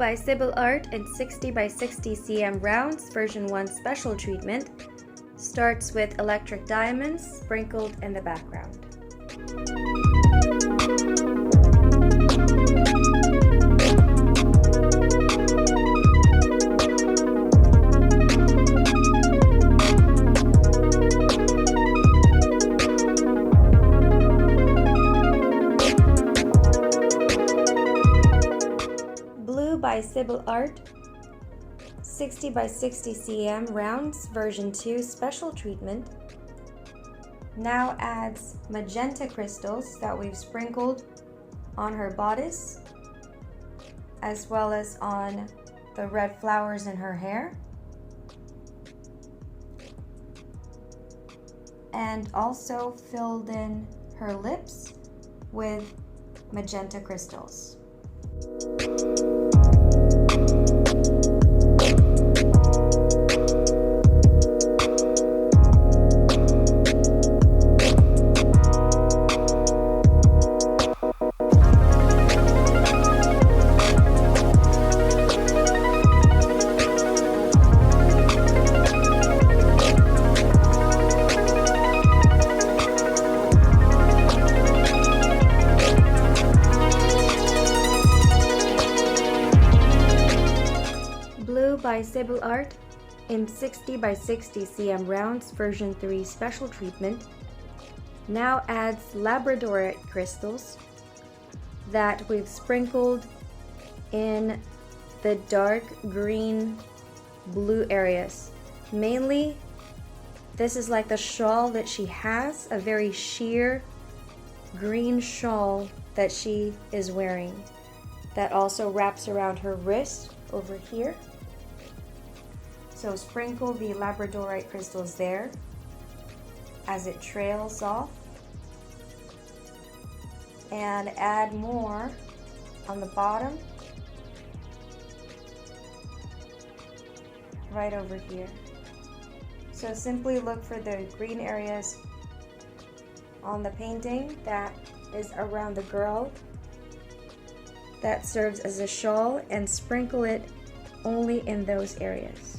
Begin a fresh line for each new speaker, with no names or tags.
by Sybile Art in 60 by 60 cm rounds, version 1 special treatment, starts with electric diamonds sprinkled in the background. Blue by Sybile Art, 60 by 60 cm rounds, version 2 special treatment, now adds magenta crystals that we've sprinkled on her bodice, as well as on the red flowers in her hair, and also filled in her lips with magenta crystals. Blue by Sybile Art in 60 by 60 cm rounds, version 3 special treatment, now adds labradorite crystals that we've sprinkled in the dark green blue areas. Mainly, this is like the shawl that she has, a very sheer green shawl that she is wearing, that also wraps around her wrist over here. So sprinkle the labradorite crystals there as it trails off, and add more on the bottom right over here. So simply look for the green areas on the painting that is around the girl that serves as a shawl, and sprinkle it only in those areas.